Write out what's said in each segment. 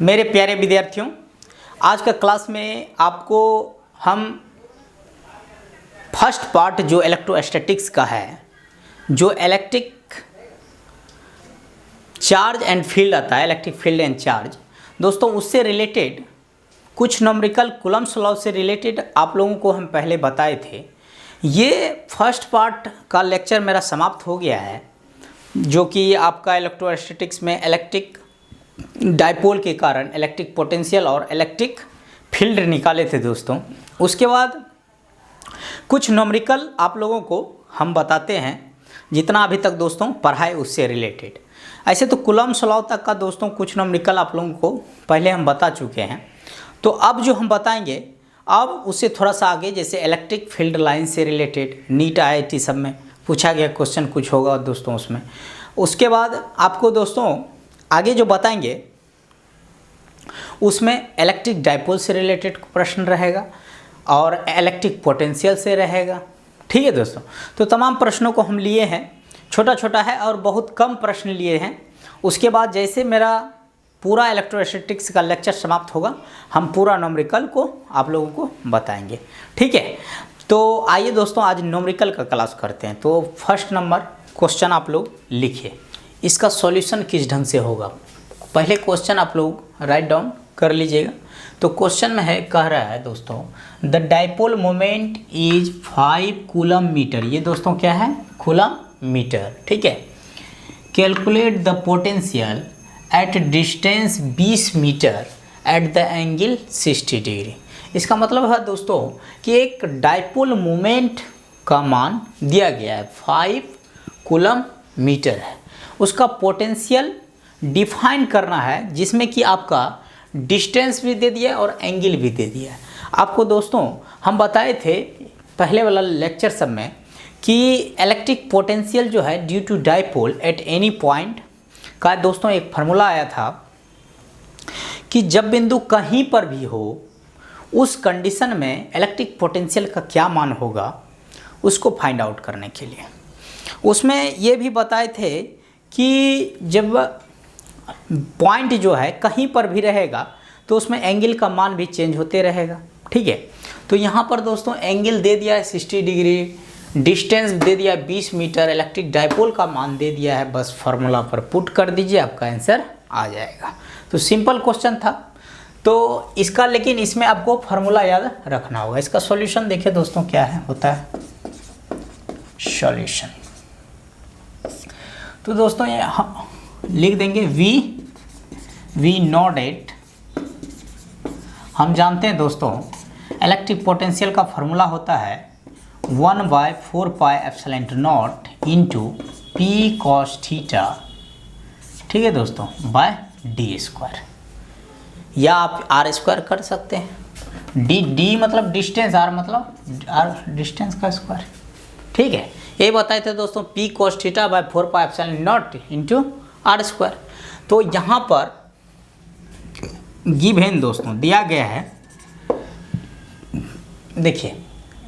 मेरे प्यारे विद्यार्थियों, आज का क्लास में आपको हम फर्स्ट पार्ट जो इलेक्ट्रोस्टैटिक्स का है, जो इलेक्ट्रिक चार्ज एंड फील्ड आता है, इलेक्ट्रिक फील्ड एंड चार्ज, दोस्तों उससे रिलेटेड कुछ न्यूमेरिकल कूलम्ब्स लॉ से रिलेटेड आप लोगों को हम पहले बताए थे। ये फर्स्ट पार्ट का लेक्चर मेरा समाप्त हो गया है, जो कि आपका इलेक्ट्रोस्टैटिक्स में इलेक्ट्रिक डाइपोल के कारण इलेक्ट्रिक पोटेंशियल और इलेक्ट्रिक फील्ड निकाले थे दोस्तों। उसके बाद कुछ न्यूमेरिकल आप लोगों को हम बताते हैं, जितना अभी तक दोस्तों पढ़ाए उससे रिलेटेड। ऐसे तो कूलम्ब्स लॉ तक का दोस्तों कुछ न्यूमेरिकल आप लोगों को पहले हम बता चुके हैं। तो अब जो हम बताएंगे अब उससे थोड़ा सा आगे, जैसे इलेक्ट्रिक फील्ड लाइन से रिलेटेड नीट IIT सब में पूछा गया क्वेश्चन कुछ होगा दोस्तों उसमें। उसके बाद आपको दोस्तों आगे जो बताएंगे उसमें इलेक्ट्रिक डाइपोल से रिलेटेड प्रश्न रहेगा और इलेक्ट्रिक पोटेंशियल से रहेगा। ठीक है दोस्तों, तो तमाम प्रश्नों को हम लिए हैं, छोटा छोटा है और बहुत कम प्रश्न लिए हैं। उसके बाद जैसे मेरा पूरा इलेक्ट्रोस्टैटिक्स का लेक्चर समाप्त होगा, हम पूरा न्यूमेरिकल को आप लोगों को बताएंगे। ठीक है, तो आइए दोस्तों आज न्यूमेरिकल का क्लास करते हैं। तो फर्स्ट नंबर क्वेश्चन आप लोग लिखिए, इसका सॉल्यूशन किस ढंग से होगा। पहले क्वेश्चन आप लोग राइट डाउन कर लीजिएगा। तो क्वेश्चन में है, कह रहा है दोस्तों the dipole moment is 5 coulomb metre. ये दोस्तों क्या है, कूलम मीटर। ठीक है, calculate the potential at distance 20 metre at the angle 60 degree. इसका मतलब है दोस्तों कि एक डाइपोल मोमेंट का मान दिया गया है 5 कूलम मीटर है, उसका पोटेंशियल डिफाइन करना है, जिसमें कि आपका डिस्टेंस भी दे दिया और एंगल भी दे दिया है। आपको दोस्तों हम बताए थे पहले वाला लेक्चर सब में कि इलेक्ट्रिक पोटेंशियल जो है due to dipole at any point का दोस्तों एक फार्मूला आया था कि जब बिंदु कहीं पर भी हो उस कंडीशन में इलेक्ट्रिक पोटेंशियल का क्या मान होगा, उसको फाइंड आउट करने के लिए। उसमें ये भी बताए थे कि जब पॉइंट जो है कहीं पर भी रहेगा तो उसमें एंगल का मान भी चेंज होते रहेगा। ठीक है, तो यहाँ पर दोस्तों एंगल दे दिया है 60 डिग्री, डिस्टेंस दे दिया 20 मीटर, इलेक्ट्रिक डाइपोल का मान दे दिया है। बस फार्मूला पर पुट कर दीजिए, आपका आंसर आ जाएगा। तो सिंपल क्वेश्चन था तो इसका, लेकिन इसमें आपको फार्मूला याद रखना होगा। इसका सॉल्यूशन देखिए दोस्तों क्या है, होता है सॉल्यूशन। तो दोस्तों ये लिख देंगे वी नॉट एट। हम जानते हैं दोस्तों इलेक्ट्रिक पोटेंशियल का फार्मूला होता है 1/4 पाई epsilon naught into P cos theta. ठीक है दोस्तों, बाय डी स्क्वायर, या आप आर स्क्वायर कर सकते हैं। डी मतलब डिस्टेंस, आर मतलब आर डिस्टेंस का स्क्वायर। ठीक है, ये बताए थे दोस्तों P cos theta by 4 pi epsilon naught into R square. तो यहाँ पर गिवन दोस्तों दिया गया है, देखिए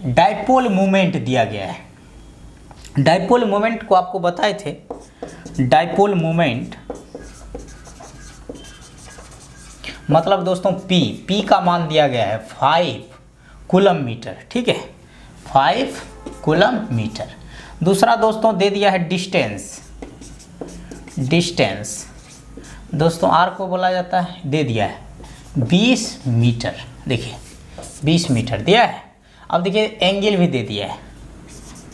डाइपोल मोमेंट दिया गया है। डाइपोल मोमेंट को आपको बताए थे, डाइपोल मोमेंट मतलब दोस्तों पी का मान दिया गया है 5 कूलम मीटर। ठीक है, 5 कूलम मीटर। दूसरा दोस्तों दे दिया है डिस्टेंस दोस्तों आर को बोला जाता है, दे दिया है 20 मीटर। देखिए 20 मीटर दिया है। अब देखिए एंगल भी दे दिया है,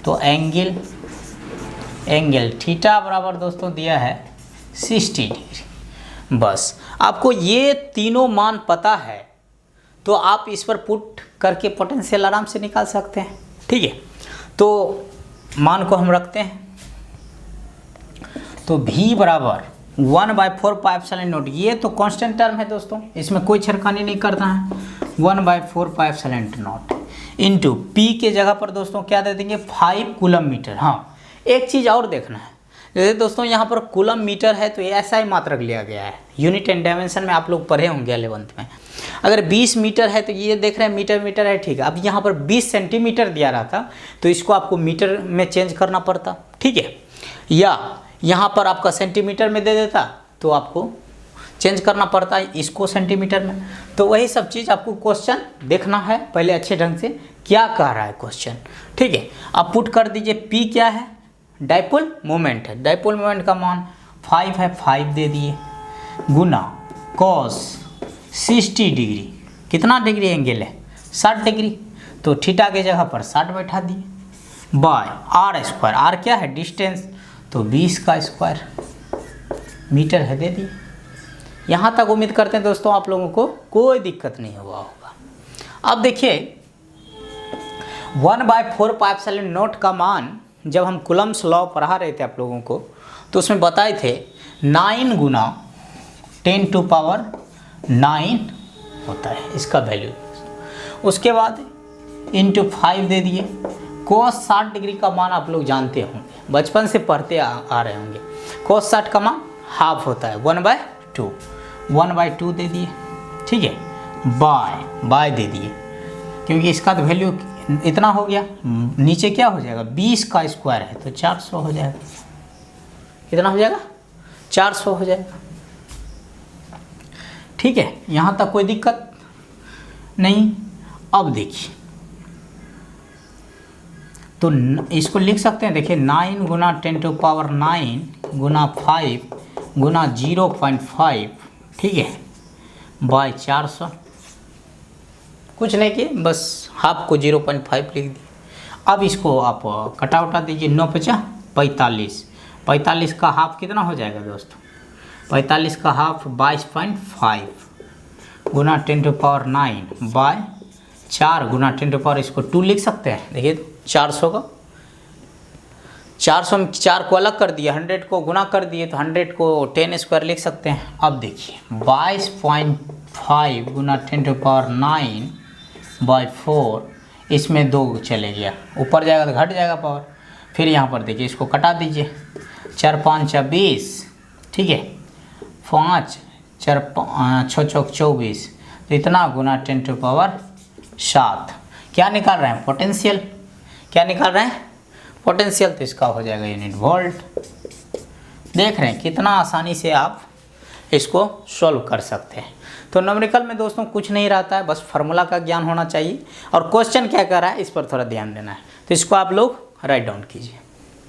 तो एंगल थीटा बराबर दोस्तों दिया है 60 डिग्री। बस आपको ये तीनों मान पता है तो आप इस पर पुट करके पोटेंशियल आराम से निकाल सकते हैं। ठीक है, तो मान को हम रखते हैं, तो V बराबर 1/4 पाई एप्सिलॉन नॉट, ये तो कांस्टेंट टर्म है दोस्तों, इसमें कोई छेड़खानी नहीं करना है। 1/4 पाई एप्सिलॉन नॉट इंटू P के जगह पर दोस्तों क्या दे देंगे 5 कूलम मीटर। हाँ, एक चीज़ और देखना है, जैसे दोस्तों यहाँ पर कूलम मीटर है तो ये ऐसा ही मात्रक लिया गया है। यूनिट एंड डायमेंशन में आप लोग पढ़े होंगे 11th में। अगर 20 मीटर है तो ये देख रहे हैं मीटर है, ठीक है। अब यहाँ पर 20 सेंटीमीटर दिया रहा था तो इसको आपको मीटर में चेंज करना पड़ता। ठीक है, या यहाँ पर आपका सेंटीमीटर में दे देता तो आपको चेंज करना पड़ता है इसको सेंटीमीटर में। तो वही सब चीज़ आपको क्वेश्चन देखना है पहले अच्छे ढंग से, क्या कह रहा है क्वेश्चन। ठीक है, आप पुट कर दीजिए P क्या है, डाइपोल मोमेंट है, डाइपोल मोमेंट का मान 5 है, 5 दे दिए, गुना cos 60 डिग्री, कितना डिग्री एंगल है 60 डिग्री, तो थीटा के जगह पर 60 बैठा दिए, बाय r स्क्वायर, r क्या है डिस्टेंस, तो 20 का स्क्वायर मीटर है दे दिए। यहाँ तक उम्मीद करते हैं दोस्तों आप लोगों को कोई दिक्कत नहीं हुआ होगा। अब देखिए 1/4 पाई एप्सिलॉन नॉट का मान जब हम कूलम्ब्स लॉ पढ़ा रहे थे आप लोगों को, तो उसमें बताए थे 9 गुना 10⁹ होता है इसका वैल्यू। उसके बाद इंटू 5 दे दिए, cos 60 डिग्री का मान आप लोग जानते होंगे, बचपन से पढ़ते आ रहे होंगे। cos 60 का मान हाफ होता है 1/2 दे दिए, ठीक है, बाय दे दिए, क्योंकि इसका तो वैल्यू इतना हो गया, नीचे क्या हो जाएगा 20 का स्क्वायर है तो 400 हो जाएगा, कितना हो जाएगा 400 हो जाएगा। ठीक है, यहाँ तक कोई दिक्कत नहीं। अब देखिए तो इसको लिख सकते हैं, देखिए 9 गुना 10⁹ गुना 5 गुना 0.5, ठीक है, बाय 400, कुछ नहीं किए, बस हाफ को 0.5 लिख दिए। अब इसको आप कटा उटा दीजिए, 9×5 = 45 का हाफ कितना हो जाएगा दोस्तों, 45 का हाफ 22.5 गुना 10⁹ बाय 4 गुना 10⁻, इसको 2 लिख सकते हैं। देखिए 400 का 400 में 4 को अलग कर दिया, 100 को गुना कर दिए तो 100 को 10 स्क्वायर लिख सकते हैं। अब देखिए 22.5 गुना 10⁹ बाय 4, इसमें 2 चले गया, ऊपर जाएगा तो घट जाएगा पावर। फिर यहाँ पर देखिए इसको कटा दीजिए, 4×5 = 20, ठीक है, 5 4 6 चौक 24, तो इतना गुना 10⁻7। क्या निकाल रहे हैं पोटेंशियल, क्या निकाल रहे हैं पोटेंशियल, तो इसका हो जाएगा यूनिट वोल्ट। देख रहे हैं कितना आसानी से आप इसको सॉल्व कर सकते हैं। तो न्यूमेरिकल में दोस्तों कुछ नहीं रहता है, बस फार्मूला का ज्ञान होना चाहिए और क्वेश्चन क्या कर रहा है इस पर थोड़ा ध्यान देना है। तो इसको आप लोग राइट डाउन कीजिए।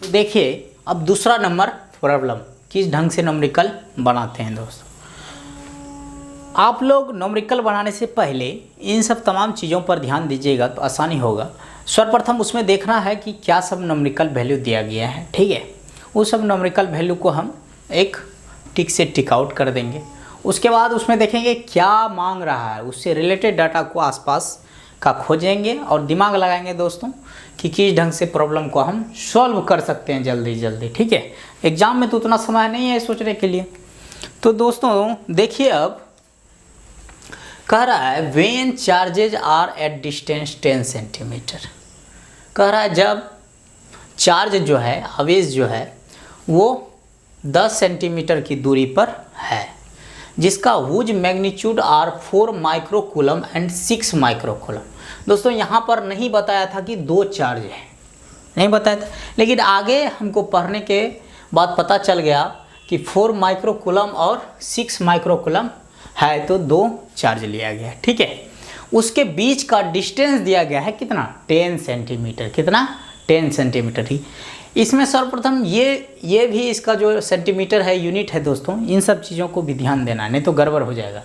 तो देखिए अब दूसरा नंबर प्रॉब्लम किस ढंग से न्यूमेरिकल बनाते हैं दोस्तों। आप लोग न्यूमेरिकल बनाने से पहले इन सब तमाम चीज़ों पर ध्यान दीजिएगा तो आसानी होगा। सर्वप्रथम उसमें देखना है कि क्या सब न्यूमेरिकल वैल्यू दिया गया है, ठीक है, उस सब न्यूमेरिकल वैल्यू को हम एक टिक से टिक आउट कर देंगे। उसके बाद उसमें देखेंगे क्या मांग रहा है, उससे रिलेटेड डाटा को आसपास का खोजेंगे और दिमाग लगाएंगे दोस्तों कि किस ढंग से प्रॉब्लम को हम सॉल्व कर सकते हैं जल्दी जल्दी, ठीक है। एग्जाम में तो उतना समय नहीं है सोचने के लिए। तो दोस्तों देखिए अब कह रहा है when charges are at distance 10 centimetre, कह रहा है जब चार्ज जो है आवेश जो है वो 10 सेंटीमीटर की दूरी पर है, जिसका whose magnitude are 4 microcoulomb and 6 microcoulomb. दोस्तों यहाँ पर नहीं बताया था कि 2 चार्ज है, नहीं बताया था, लेकिन आगे हमको पढ़ने के बाद पता चल गया कि 4 माइक्रोकूलम और 6 माइक्रोकूलम है, तो 2 चार्ज लिया गया है, ठीक है। उसके बीच का डिस्टेंस दिया गया है कितना 10 सेंटीमीटर, कितना 10 सेंटीमीटर ही। इसमें सर्वप्रथम ये भी इसका जो सेंटीमीटर है यूनिट है दोस्तों, इन सब चीज़ों को भी ध्यान देना, नहीं तो गड़बड़ हो जाएगा,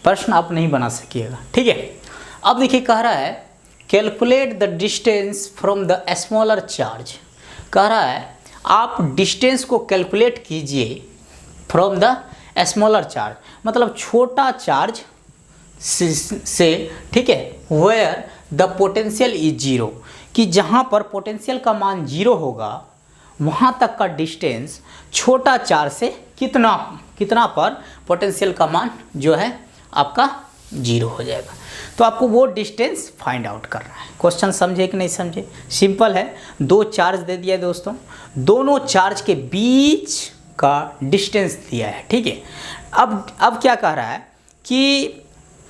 प्रश्न आप नहीं बना सकिएगा, ठीक है। अब देखिए कह रहा है calculate the distance from the smaller charge, कह रहा है आप डिस्टेंस को कैलकुलेट कीजिए फ्रॉम द स्मॉलर चार्ज, मतलब छोटा चार्ज से, ठीक है, वेयर द पोटेंशियल इज 0, कि जहाँ पर पोटेंशियल का मान 0 होगा वहाँ तक का डिस्टेंस छोटा चार्ज से कितना पर पोटेंशियल का मान जो है आपका 0 हो जाएगा। तो आपको वो डिस्टेंस फाइंड आउट करना है। क्वेश्चन समझे कि नहीं समझे, सिंपल है। 2 चार्ज दे दिया दोस्तों, दोनों चार्ज के बीच का डिस्टेंस दिया है, ठीक है। अब क्या कह रहा है कि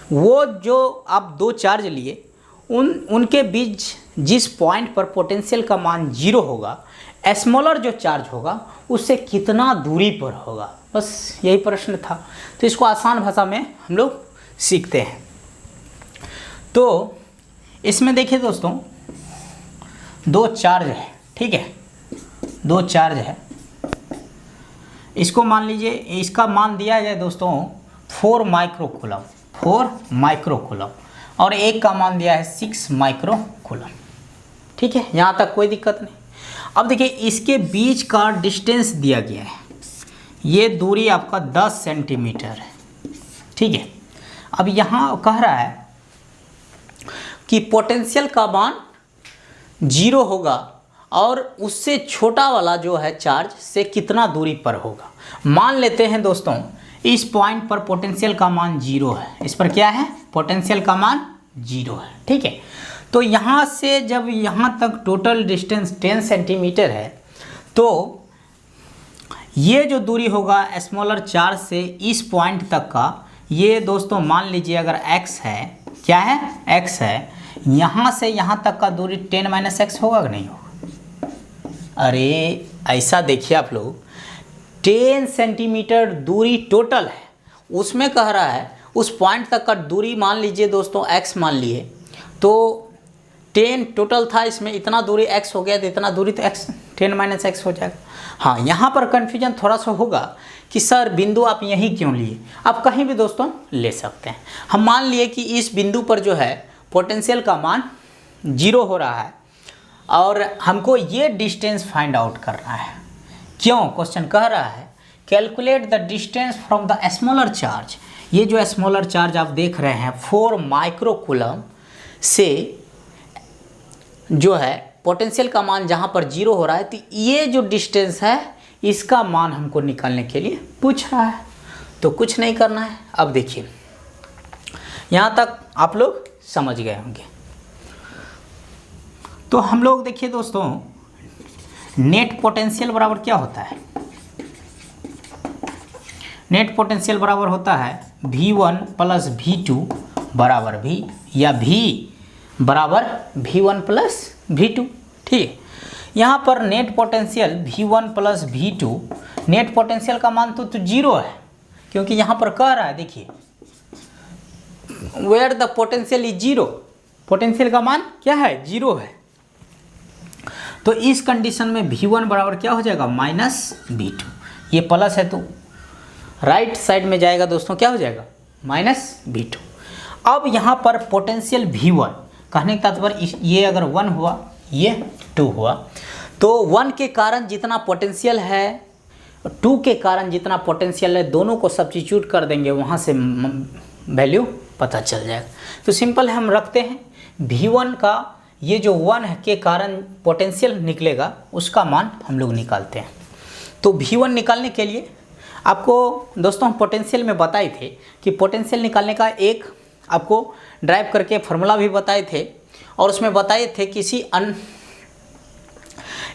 वो जो आप 2 चार्ज लिए उनके बीच जिस पॉइंट पर पोटेंशियल का मान 0 होगा स्मॉलर जो चार्ज होगा उससे कितना दूरी पर होगा, बस यही प्रश्न था। तो इसको आसान भाषा में हम लोग सीखते हैं। तो इसमें देखिए दोस्तों, दो चार्ज है, ठीक है, दो चार्ज है। इसको मान लीजिए, इसका मान दिया जाए दोस्तों 4 माइक्रोकूलम, 4 माइक्रोकूलम, और एक का मान दिया है 6 माइक्रोकूलम, ठीक है, यहाँ तक कोई दिक्कत नहीं। अब देखिए इसके बीच का डिस्टेंस दिया गया है, ये दूरी आपका 10 सेंटीमीटर है, ठीक है। अब यहाँ कह रहा है कि पोटेंशियल का मान 0 होगा और उससे छोटा वाला जो है चार्ज से कितना दूरी पर होगा। मान लेते हैं दोस्तों इस पॉइंट पर पोटेंशियल का मान 0 है, इस पर क्या है, पोटेंशियल का मान 0 है, ठीक है। तो यहाँ से जब यहाँ तक टोटल डिस्टेंस 10 सेंटीमीटर है, तो ये जो दूरी होगा स्मॉलर चार्ज से इस पॉइंट तक का, ये दोस्तों मान लीजिए अगर x है, क्या है, x है, यहाँ से यहाँ तक का दूरी 10 - x होगा कि नहीं होगा। अरे ऐसा देखिए आप लोग, 10 सेंटीमीटर दूरी टोटल है, उसमें कह रहा है उस पॉइंट तक का दूरी मान लीजिए दोस्तों x मान लिए, तो 10 टोटल था, इसमें इतना दूरी x हो गया, तो इतना दूरी तो x 10 - x हो जाएगा। हाँ, यहाँ पर कन्फ्यूजन थोड़ा सा होगा कि सर बिंदु आप यहीं क्यों लिए, आप कहीं भी दोस्तों ले सकते हैं। हम मान लिए कि इस बिंदु पर जो है पोटेंशियल का मान 0 हो रहा है और हमको ये डिस्टेंस फाइंड आउट करना है। क्यों, क्वेश्चन कह रहा है calculate the distance from the smaller charge. ये जो स्मॉलर चार्ज आप देख रहे हैं 4 माइक्रोकूलम से जो है पोटेंशियल का मान जहाँ पर 0 हो रहा है, तो ये जो डिस्टेंस है इसका मान हमको निकालने के लिए पूछ रहा है। तो कुछ नहीं करना है। अब देखिए यहाँ तक आप लोग समझ गए होंगे। तो हम लोग देखिए दोस्तों, नेट पोटेंशियल बराबर क्या होता है, नेट पोटेंशियल बराबर होता है V1 + V2 बराबर V, या V बराबर V1 + V2, ठीक है। यहाँ पर net potential V1 + V2, net potential का मान तो 0 है, क्योंकि यहाँ पर कह रहा है देखिए where the potential is 0, potential का मान क्या है, 0 है। तो इस कंडीशन में V1 बराबर क्या हो जाएगा, -V2, ये प्लस है तो राइट साइड में जाएगा दोस्तों, क्या हो जाएगा, -V2। अब यहाँ पर पोटेंशियल V1, कहने का तात्पर्य ये अगर 1 हुआ, ये 2 हुआ, तो 1 के कारण जितना पोटेंशियल है, 2 के कारण जितना पोटेंशियल है, दोनों को सब्स्टिट्यूट कर देंगे, वहाँ से वैल्यू पता चल जाएगा। तो सिंपल है, हम रखते हैं V1 का ये जो 1 के कारण पोटेंशियल निकलेगा उसका मान हम लोग निकालते हैं। तो V1 निकालने के लिए आपको दोस्तों हम पोटेंशियल में बताए थे कि पोटेंशियल निकालने का एक आपको ड्राइव करके फार्मूला भी बताए थे, और उसमें बताए थे किसी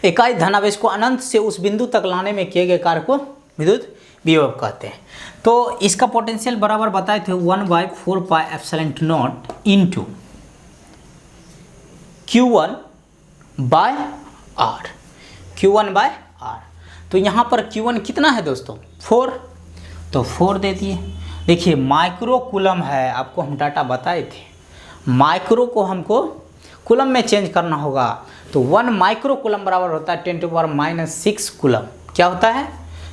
इकाई धनावेश को अनंत से उस बिंदु तक लाने में किए गए कार्य को विद्युत विभव कहते हैं। तो इसका पोटेंशियल बराबर बताए थे 1/4πε0 इंटू Q1/R, Q1/R। तो यहाँ पर Q1 कितना है दोस्तों, 4, तो 4 दे दिए। देखिए माइक्रो कूलम है, आपको हम डाटा बताए थे, माइक्रो को हमको कूलम में चेंज करना होगा, तो 1 माइक्रो कूलम बराबर होता है 10⁻⁻6 कूलम। क्या होता है,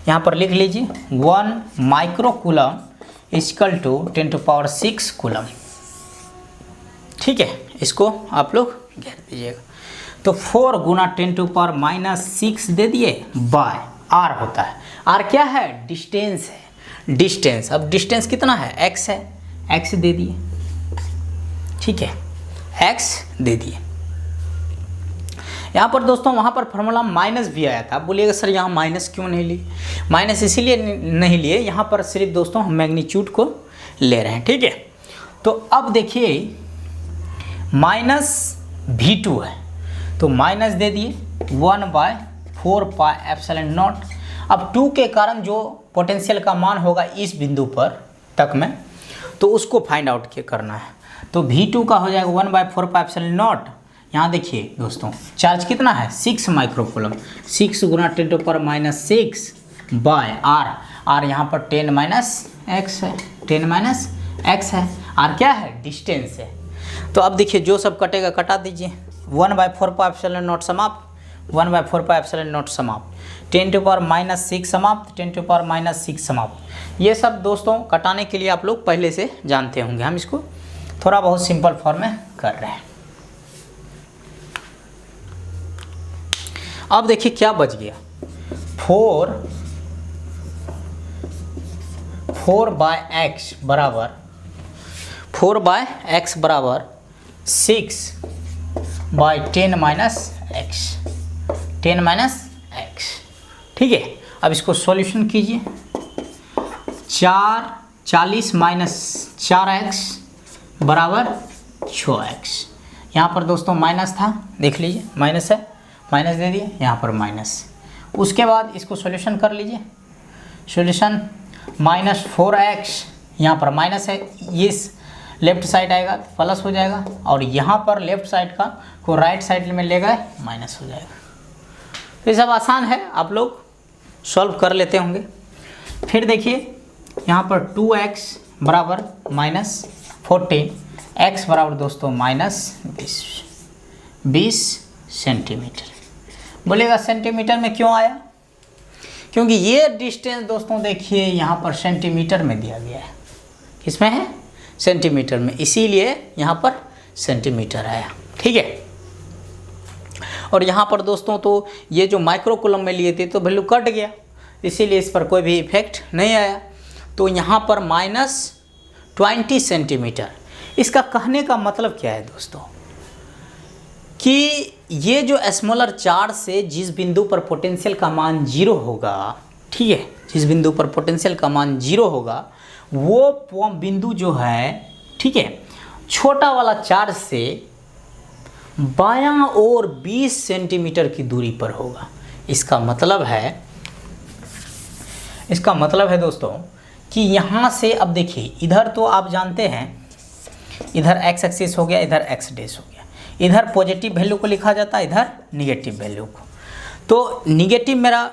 यहाँ पर लिख लीजिए 1 micro coulomb equal to 10⁻6 coulomb, ठीक है। इसको आप लोग घेर दीजिएगा। तो 4 × 10⁻6 दे दिए बाय R होता है। R क्या है, डिस्टेंस है, डिस्टेंस। अब डिस्टेंस कितना है, x है, x दे दिए, ठीक है, x दे दिए। यहाँ पर दोस्तों वहाँ पर फार्मूला माइनस भी आया था, आप बोलिएगा सर यहाँ माइनस क्यों नहीं लिए, माइनस इसीलिए नहीं लिए, यहाँ पर सिर्फ दोस्तों हम मैग्नीट्यूड को ले रहे हैं, ठीक है। तो अब देखिए -V2 है, तो माइनस दे दिए 1/4πε0। अब 2 के कारण जो पोटेंशियल का मान होगा इस बिंदु पर तक में, तो उसको फाइंड आउट करना है। तो V2 का हो जाएगा 1/4πε0, यहाँ देखिए दोस्तों चार्ज कितना है 6 माइक्रोकूलम, 6 गुना 10⁻⁶ बाय आर, आर यहाँ पर 10-x है, 10-x है, आर क्या है डिस्टेंस है। तो अब देखिए जो सब कटेगा कटा दीजिए, 1/4πε0 समाप्त, 1/4πε0 समाप्त, 10⁻⁶ समाप्त, 10⁻⁶ समाप्त। ये सब दोस्तों कटाने के लिए आप लोग पहले से जानते होंगे, हम इसको थोड़ा बहुत सिंपल फॉर्म में कर रहे हैं। अब देखिए क्या बच गया, 4/x बराबर 6/10-x, 10-x, ठीक है। अब इसको सॉल्यूशन कीजिए, 40 - 4x बराबर 6x। यहाँ पर दोस्तों माइनस था, देख लीजिए माइनस है, माइनस दे दिए, यहाँ पर माइनस। उसके बाद इसको सॉल्यूशन कर लीजिए, सॉल्यूशन -4x, यहाँ पर माइनस है, ये लेफ्ट साइड आएगा तो प्लस हो जाएगा, और यहाँ पर लेफ्ट साइड का को राइट साइड में ले गए माइनस हो जाएगा। तो ये सब आसान है, आप लोग सॉल्व कर लेते होंगे। फिर देखिए यहाँ पर 2x बराबर -14, x बराबर दोस्तों -20 सेंटीमीटर। बोलेगा सेंटीमीटर में क्यों आया, क्योंकि ये डिस्टेंस दोस्तों देखिए यहाँ पर सेंटीमीटर में दिया गया है, किसमें है सेंटीमीटर में, इसीलिए यहाँ पर सेंटीमीटर आया, ठीक है। और यहाँ पर दोस्तों तो ये जो माइक्रोकूलम में लिए थे तो वैल्यू कट गया, इसीलिए इस पर कोई भी इफेक्ट नहीं आया। तो यहाँ पर -20 सेंटीमीटर। इसका कहने का मतलब क्या है दोस्तों, कि ये जो स्मॉलर चार्ज से जिस बिंदु पर पोटेंशियल का मान 0 होगा, ठीक है, जिस बिंदु पर पोटेंशियल का मान 0 होगा वो बिंदु जो है, ठीक है, छोटा वाला चार्ज से बायां ओर 20 सेंटीमीटर की दूरी पर होगा। इसका मतलब है दोस्तों कि यहाँ से अब देखिए, इधर तो आप जानते हैं इधर x एक्सिस हो गया, इधर x डैश हो गया, इधर पॉजिटिव वैल्यू को लिखा जाता है, इधर निगेटिव वैल्यू को। तो निगेटिव मेरा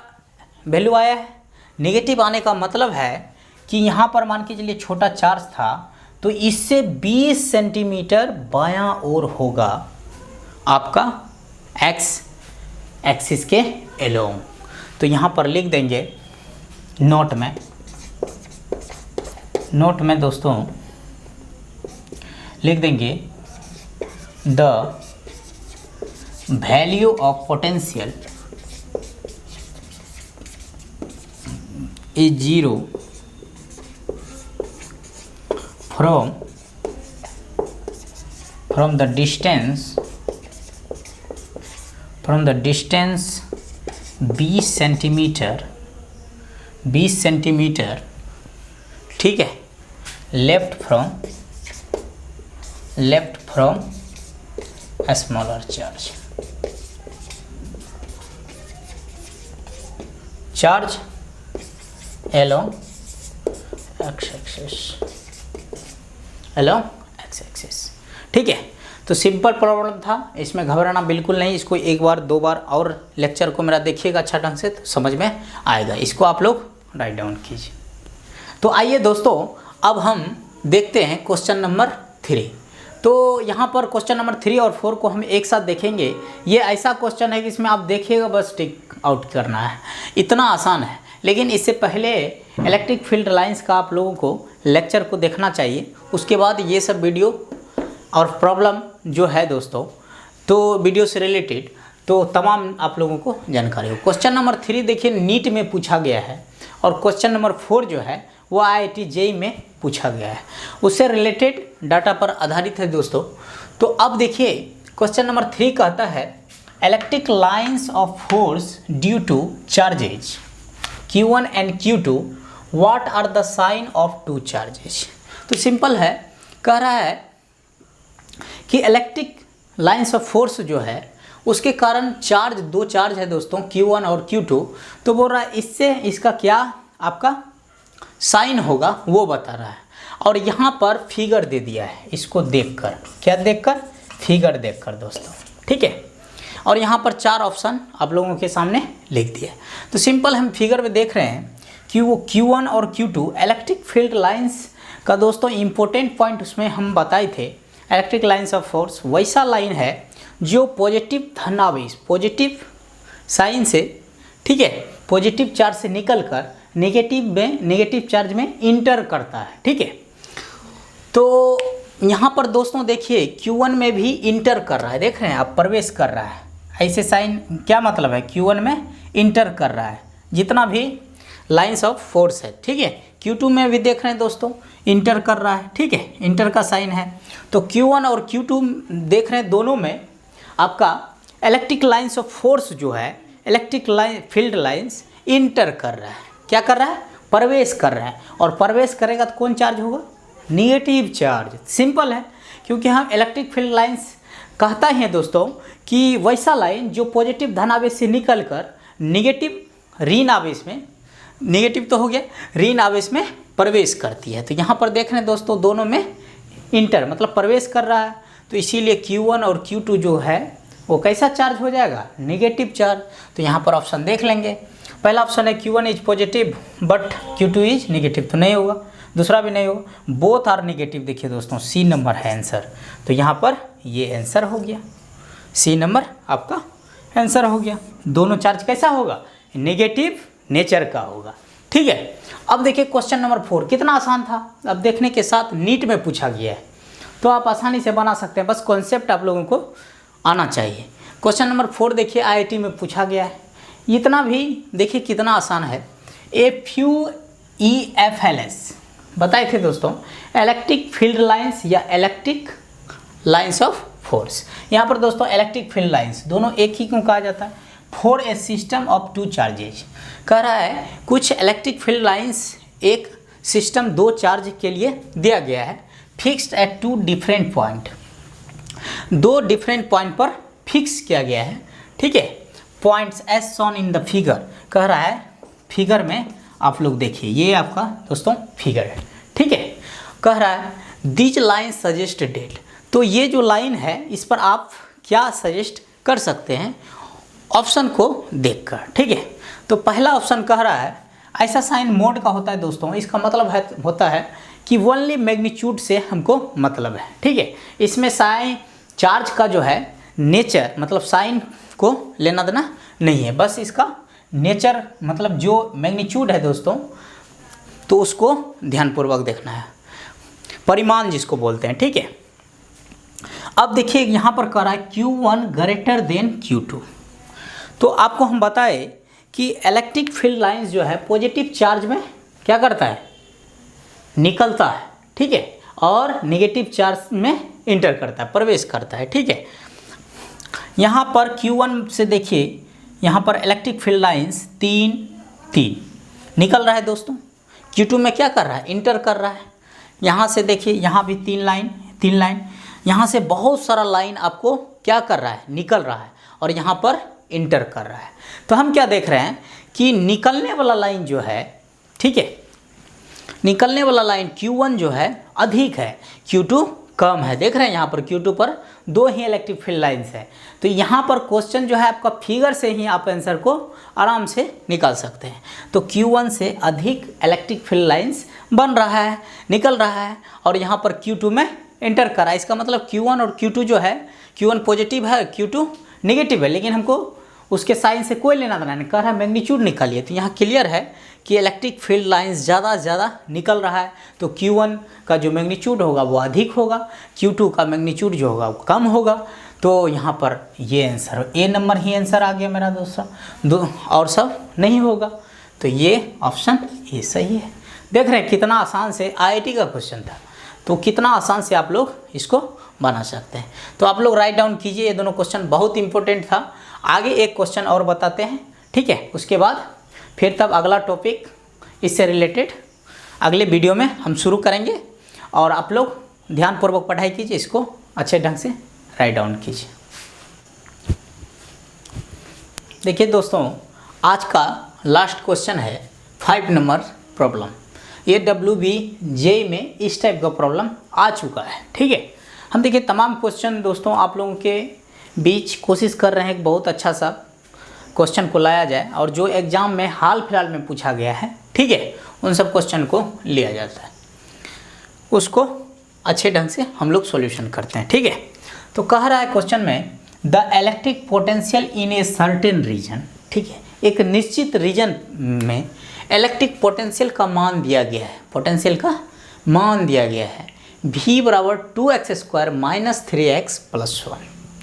वैल्यू आया है, निगेटिव आने का मतलब है कि यहाँ पर मान के चलिए छोटा चार्ज था, तो इससे 20 सेंटीमीटर बायां ओर होगा आपका x एक्सिस के एलोंग। तो यहाँ पर लिख देंगे नोट में दोस्तों लिख देंगे the value of potential is 0 from the distance 20 centimetre, ठीक है, left from smaller charge along x axis, ठीक है। तो सिंपल प्रॉब्लम था, इसमें घबराना बिल्कुल नहीं। इसको एक बार दो बार और लेक्चर को मेरा देखिएगा अच्छा ढंग से, तो समझ में आएगा। इसको आप लोग राइट डाउन कीजिए। तो आइए दोस्तों अब हम देखते हैं क्वेश्चन नंबर 3। तो यहाँ पर क्वेश्चन नंबर 3 और 4 को हम एक साथ देखेंगे। ये ऐसा क्वेश्चन है कि इसमें आप देखिएगा बस टिक आउट करना है, इतना आसान है। लेकिन इससे पहले इलेक्ट्रिक फील्ड लाइंस का आप लोगों को लेक्चर को देखना चाहिए, उसके बाद ये सब वीडियो और प्रॉब्लम जो है दोस्तों, तो वीडियो से रिलेटेड तो तमाम आप लोगों को जानकारी हो। क्वेश्चन नंबर 3 देखिए नीट में पूछा गया है, और क्वेश्चन नंबर 4 जो है वो IIT JEE में पूछा गया है, उससे रिलेटेड डाटा पर आधारित है दोस्तों। तो अब देखिए क्वेश्चन नंबर 3 कहता है electric lines of force due to charges Q1 and Q2 what are the sign of two charges. तो सिंपल है, कह रहा है कि इलेक्ट्रिक लाइंस ऑफ फोर्स जो है उसके कारण चार्ज, दो चार्ज है दोस्तों Q1 और Q2, तो बोल रहा है इससे इसका क्या आपका साइन होगा वो बता रहा है। और यहाँ पर फिगर दे दिया है, इसको देखकर, क्या देखकर, फिगर देखकर दोस्तों, ठीक है। और यहाँ पर 4 ऑप्शन आप लोगों के सामने लिख दिए। तो सिंपल हम फिगर में देख रहे हैं कि वो Q1 और Q2 इलेक्ट्रिक फील्ड लाइंस का दोस्तों इम्पोर्टेंट पॉइंट उसमें हम बताए थे। इलेक्ट्रिक लाइंस ऑफ फोर्स वैसा लाइन है जो पॉजिटिव धनावेश, पॉजिटिव साइन से, ठीक है, पॉजिटिव चार्ज से निकलकर नेगेटिव चार्ज में इंटर करता है, ठीक है। तो यहाँ पर दोस्तों देखिए Q1 में भी इंटर कर रहा है, देख रहे हैं आप, प्रवेश कर रहा है। ऐसे साइन क्या मतलब है, Q1 में इंटर कर रहा है जितना भी लाइंस ऑफ फोर्स है, ठीक है। Q2 में भी देख रहे हैं दोस्तों इंटर कर रहा है, ठीक है, इंटर का साइन है। तो Q1 और Q2 देख रहे हैं, दोनों में आपका इलेक्ट्रिक लाइंस ऑफ फोर्स जो है, electric line field lines inter कर रहा है। क्या कर रहा है, प्रवेश कर रहा है। और प्रवेश करेगा तो कौन चार्ज होगा, निगेटिव चार्ज। सिंपल है, क्योंकि हम इलेक्ट्रिक फील्ड लाइंस कहता ही है दोस्तों कि वैसा लाइन जो पॉजिटिव धनावेश से निकलकर निगेटिव ऋण आवेश में, निगेटिव तो हो गया, ऋण आवेश में प्रवेश करती है। तो यहाँ पर देख रहे हैं दोस्तों दोनों में इंटर मतलब प्रवेश कर रहा है। तो इसीलिए Q1 और Q2 जो है वो कैसा चार्ज हो जाएगा, निगेटिव चार्ज। तो यहाँ पर ऑप्शन देख लेंगे। पहला ऑप्शन है Q1 is positive but Q2 is negative, तो नहीं होगा। दूसरा भी नहीं होगा, बोथ आर निगेटिव। देखिए दोस्तों C नंबर है आंसर। तो यहाँ पर ये आंसर हो गया, C नंबर आपका आंसर हो गया। दोनों चार्ज कैसा होगा, नेगेटिव नेचर का होगा, ठीक है। अब देखिए क्वेश्चन नंबर 4 कितना आसान था। अब देखने के साथ नीट में पूछा गया है तो आप आसानी से बना सकते हैं, बस कॉन्सेप्ट आप लोगों को आना चाहिए। क्वेश्चन नंबर 4 देखिए IIT में पूछा गया है। इतना भी देखिए कितना आसान है। FUEFLS बताए थे दोस्तों, इलेक्ट्रिक फील्ड लाइंस या इलेक्ट्रिक लाइंस ऑफ फोर्स। यहाँ पर दोस्तों इलेक्ट्रिक फील्ड लाइंस दोनों एक ही क्यों कहा जाता है, for a system of 2 charges. कह रहा है कुछ इलेक्ट्रिक फील्ड लाइंस एक सिस्टम 2 चार्ज के लिए दिया गया है, fixed at 2 different point, 2 different point पर फिक्स किया गया है, ठीक है। Points as shown in the figure. कह रहा है फिगर में आप लोग देखिए, ये आपका दोस्तों फिगर है, ठीक है। कह रहा है दिज लाइन सजेस्ट डेट। तो ये जो लाइन है इस पर आप क्या सजेस्ट कर सकते हैं ऑप्शन को देखकर, ठीक है। तो पहला ऑप्शन कह रहा है ऐसा साइन मोड का होता है दोस्तों, इसका मतलब है होता है कि ओनली मैग्नीट्यूड से हमको मतलब है, ठीक है। इसमें साइन चार्ज का जो है नेचर मतलब साइन को लेना देना नहीं है, बस इसका नेचर मतलब जो मैग्नीट्यूड है दोस्तों तो उसको ध्यानपूर्वक देखना है, परिमाण जिसको बोलते हैं, ठीक है। अब देखिए यहाँ पर कह रहा है Q1 ग्रेटर देन Q2। तो आपको हम बताए कि इलेक्ट्रिक फील्ड लाइंस जो है पॉजिटिव चार्ज में क्या करता है, निकलता है, ठीक है, और नेगेटिव चार्ज में इंटर करता है, प्रवेश करता है, ठीक है। यहाँ पर Q1 से देखिए, यहाँ पर इलेक्ट्रिक फील्ड लाइंस 3 निकल रहा है दोस्तों। Q2 में क्या कर रहा है, इंटर कर रहा है। यहाँ से देखिए, यहाँ भी 3 लाइन, यहाँ से बहुत सारा लाइन आपको क्या कर रहा है, निकल रहा है, और यहाँ पर इंटर कर रहा है। तो हम क्या देख रहे हैं कि निकलने वाला लाइन जो है, ठीक है, निकलने वाला लाइन Q1 जो है अधिक है, Q2 कम है। देख रहे हैं यहाँ पर Q2 पर 2 ही इलेक्ट्रिक फील्ड लाइंस है। तो यहाँ पर क्वेश्चन जो है आपका फिगर से ही आप आंसर को आराम से निकाल सकते हैं। तो Q1 से अधिक इलेक्ट्रिक फील्ड लाइंस बन रहा है, निकल रहा है, और यहाँ पर Q2 में एंटर करा। इसका मतलब Q1 और Q2 जो है, Q1 पॉजिटिव है, Q2 नेगेटिव है, लेकिन हमको उसके साइन से कोई लेना देना नहीं। कह रहा है मैग्नीट्यूड निकालिए। तो यहाँ क्लियर है कि इलेक्ट्रिक फील्ड लाइंस ज़्यादा से ज़्यादा निकल रहा है, तो Q1 का जो मैग्नीट्यूड होगा वो अधिक होगा, Q2 का मैग्नीट्यूड जो होगा वो कम होगा। तो यहाँ पर ये आंसर A नंबर ही आंसर आ गया मेरा दोस्तों, और सब नहीं होगा। तो ये ऑप्शन ये सही है। देख रहे हैं कितना आसान से IIT का क्वेश्चन था, तो कितना आसान से आप लोग इसको बना सकते हैं। तो आप लोग राइट डाउन कीजिए, ये दोनों क्वेश्चन बहुत इंपॉर्टेंट था। आगे एक क्वेश्चन और बताते हैं, ठीक है, उसके बाद फिर तब अगला टॉपिक इससे रिलेटेड अगले वीडियो में हम शुरू करेंगे। और आप लोग ध्यानपूर्वक पढ़ाई कीजिए, इसको अच्छे ढंग से राइट डाउन कीजिए। देखिए दोस्तों, आज का लास्ट क्वेश्चन है 5 नंबर प्रॉब्लम। ये WBJ में इस टाइप का प्रॉब्लम आ चुका है, ठीक है। हम देखिए तमाम क्वेश्चन दोस्तों आप लोगों के बीच कोशिश कर रहे हैं कि बहुत अच्छा सा क्वेश्चन को लाया जाए और जो एग्ज़ाम में हाल फिलहाल में पूछा गया है, ठीक है, उन सब क्वेश्चन को लिया जाता है, उसको अच्छे ढंग से हम लोग सॉल्यूशन करते हैं, ठीक है। तो कह रहा है क्वेश्चन में the electric potential in a certain region, ठीक है, एक निश्चित रीजन में इलेक्ट्रिक पोटेंशियल का मान दिया गया है, पोटेंशियल का मान दिया गया है v बराबर 2x² माइनस 3x प्लस 1,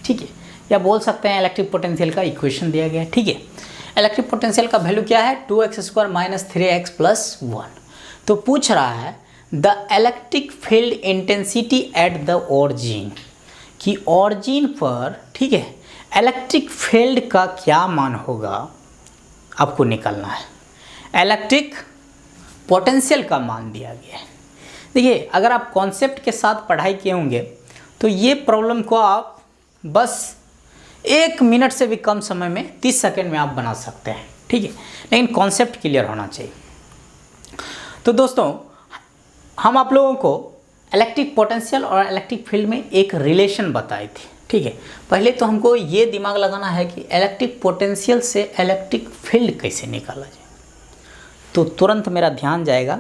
ठीक है, या बोल सकते हैं इलेक्ट्रिक पोटेंशियल का इक्वेशन दिया गया है, ठीक है। इलेक्ट्रिक पोटेंशियल का वैल्यू क्या है 2x² माइनस 3x प्लस 1। तो पूछ रहा है the electric field intensity at the origin, कि ऑरिजिन पर, ठीक है, इलेक्ट्रिक फील्ड का क्या मान होगा आपको निकालना है। इलेक्ट्रिक पोटेंशियल का मान दिया गया है। देखिए, अगर आप कॉन्सेप्ट के साथ पढ़ाई किए होंगे तो ये प्रॉब्लम को आप बस 1 मिनट से भी कम समय में 30 सेकंड में आप बना सकते हैं, ठीक है, लेकिन कॉन्सेप्ट क्लियर होना चाहिए। तो दोस्तों, हम आप लोगों को इलेक्ट्रिक पोटेंशियल और इलेक्ट्रिक फील्ड में एक रिलेशन बताई थी, ठीक है। पहले तो हमको ये दिमाग लगाना है कि इलेक्ट्रिक पोटेंशियल से इलेक्ट्रिक फील्ड कैसे निकाला जाए। तो तुरंत मेरा ध्यान जाएगा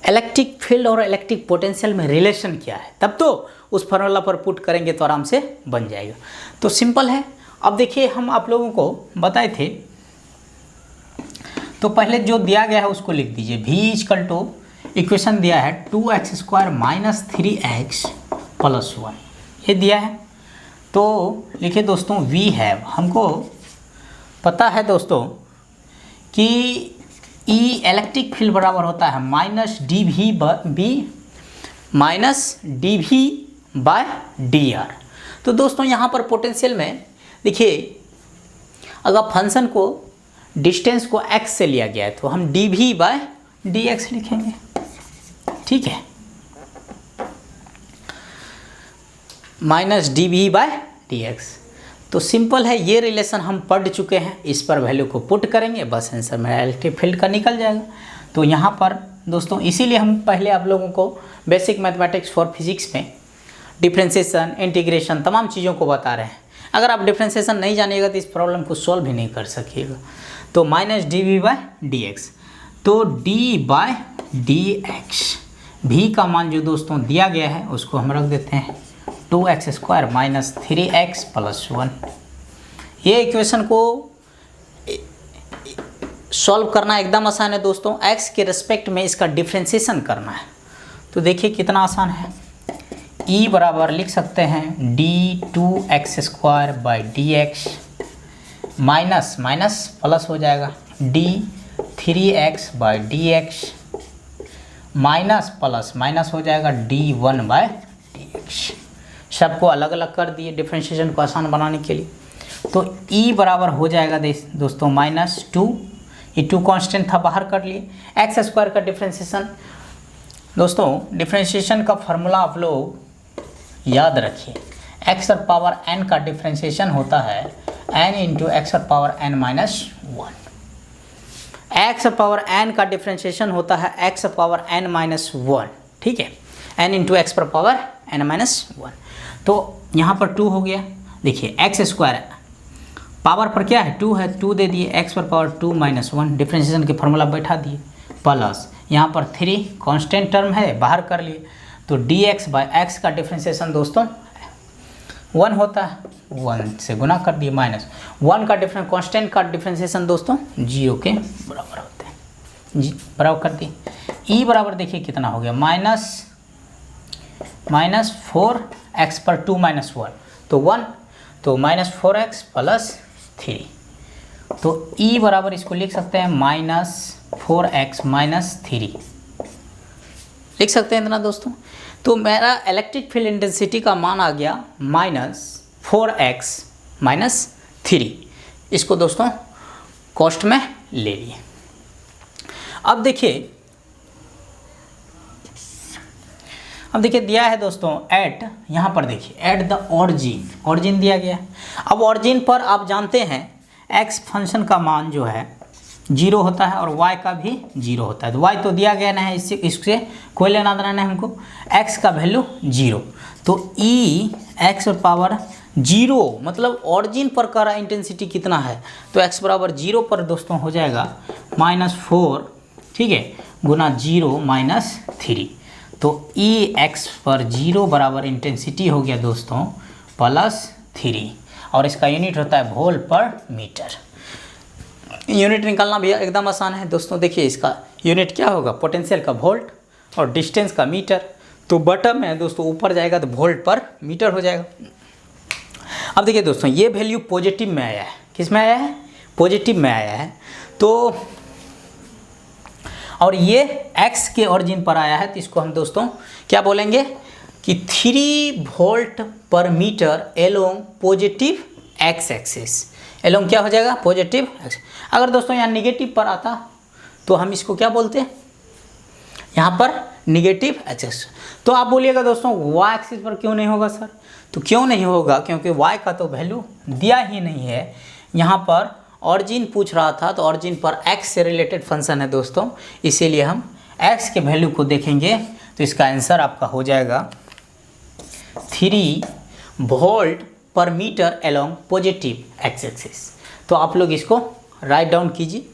इलेक्ट्रिक फील्ड और इलेक्ट्रिक पोटेंशियल में रिलेशन क्या है, तब तो उस फार्मूला पर पुट करेंगे तो आराम से बन जाएगा। तो सिंपल है। अब देखिए, हम आप लोगों को बताए थे, तो पहले जो दिया गया है उसको लिख दीजिए। v इक्वल टू इक्वेशन दिया है 2x² माइनस 3x प्लस 1, ये दिया है। तो लिखिए दोस्तों, v है, हमको पता है दोस्तों कि E इलेक्ट्रिक फील्ड बराबर होता है माइनस dv बाय dr। तो दोस्तों, यहाँ पर पोटेंशियल में देखिए, अगर फंक्शन को डिस्टेंस को x से लिया गया है तो हम dv बाय dx लिखेंगे, ठीक है, माइनस dv बाय dx। तो सिंपल है, ये रिलेशन हम पढ़ चुके हैं, इस पर वैल्यू को पुट करेंगे, बस आंसर मेरा इलेक्ट्रिक फील्ड का निकल जाएगा। तो यहाँ पर दोस्तों, इसीलिए हम पहले आप लोगों को बेसिक मैथमेटिक्स फॉर फिजिक्स में डिफ्रेंशिएशन, इंटीग्रेशन, तमाम चीज़ों को बता रहे हैं। अगर आप डिफ्रेंशिएशन नहीं जानिएगा तो इस प्रॉब्लम को सॉल्व भी नहीं कर सकिएगा। तो माइनस dv बाय dx, तो d बाय dx, v का मान जो दोस्तों दिया गया है उसको हम रख देते हैं 2x² माइनस 3x प्लस 1। ये इक्वेशन को सॉल्व करना एकदम आसान है दोस्तों। x के रिस्पेक्ट में इसका डिफ्रेंशिएशन करना है। तो देखिए कितना आसान है। e बराबर लिख सकते हैं d2x² by dx minus minus plus हो जाएगा d3x by dx minus plus minus हो जाएगा d1 बाई dx। सबको अलग अलग कर दिए डिफ्रेंशिएशन को आसान बनाने के लिए। तो e बराबर हो जाएगा दोस्तों -2, ये 2 कांस्टेंट था, बाहर कर लिए। x² का डिफ्रेंशिएशन, दोस्तों डिफ्रेंशिएशन का फार्मूला आप लोग याद रखिए। x पावर n का डिफ्रेंशिएशन होता है n into x power n minus 1। x power n का डिफ्रेंशिएशन होता है x पावर n माइनस 1, ठीक है, n इंटू एक्स पर पावर n माइनस 1। तो यहाँ पर 2 हो गया। देखिए x² पावर पर क्या है 2 है, 2 दे दिए, x पर पावर 2 माइनस 1, डिफ्रेंशिएशन के फार्मूला बैठा दिए, प्लस यहाँ पर 3 कांस्टेंट टर्म है, बाहर कर लिए। तो dx बाय x का डिफ्रेंशिएशन दोस्तों 1 होता है, 1 से गुना कर दिए, माइनस 1 का कांस्टेंट का डिफ्रेंशिएशन दोस्तों 0 के बराबर होते हैं, जी बराबर कर दिए। e बराबर देखिए कितना हो गया माइनस 4x पर 2 माइनस 1 तो 1, तो -4x प्लस 3। तो e बराबर इसको लिख सकते हैं -4x माइनस 3 लिख सकते हैं इतना दोस्तों। तो मेरा इलेक्ट्रिक फील्ड इंटेंसिटी का मान आ गया -4x माइनस 3। इसको दोस्तों कॉस्ट में ले लिए। अब देखिए दिया है दोस्तों एट, यहाँ पर देखिए एट द ऑरिजिन दिया गया है। अब ऑरिजिन पर आप जानते हैं x फंक्शन का मान जो है 0 होता है और y का भी 0 होता है। तो y तो दिया गया ना है, इससे कोई लेना देना नहीं हमको, x का वैल्यू 0। तो e x पावर जीरो मतलब ऑरिजिन पर का इंटेंसिटी कितना है, तो x बराबर 0 पर दोस्तों हो जाएगा -4, ठीक है, गुना 0 - 3। तो ई एक्स पर 0 बराबर इंटेंसिटी हो गया दोस्तों +3, और इसका यूनिट होता है वोल्ट पर मीटर। यूनिट निकालना भी एकदम आसान है दोस्तों। देखिए इसका यूनिट क्या होगा, पोटेंशियल का वोल्ट और डिस्टेंस का मीटर। तो बटन में है दोस्तों, ऊपर जाएगा तो वोल्ट पर मीटर हो जाएगा। अब देखिए दोस्तों, ये वैल्यू पॉजिटिव में आया है। किस में आया है, पॉजिटिव में आया है। तो और ये x के ओरिजिन पर आया है, तो इसको हम दोस्तों क्या बोलेंगे कि 3 volt per metre along positive x axis. Along क्या हो जाएगा, पॉजिटिव x। अगर दोस्तों यहाँ निगेटिव पर आता तो हम इसको क्या बोलते हैं, यहाँ पर निगेटिव एक्सिस। तो आप बोलिएगा दोस्तों y एक्सिस पर क्यों नहीं होगा सर, तो क्यों नहीं होगा, क्योंकि y का तो वैल्यू दिया ही नहीं है। यहाँ पर ऑरिजिन पूछ रहा था, तो ऑरिजिन पर x से रिलेटेड फंक्शन है दोस्तों, इसीलिए हम x के वैल्यू को देखेंगे। तो इसका आंसर आपका हो जाएगा 3 volt per metre along positive x axis. तो आप लोग इसको राइट डाउन कीजिए।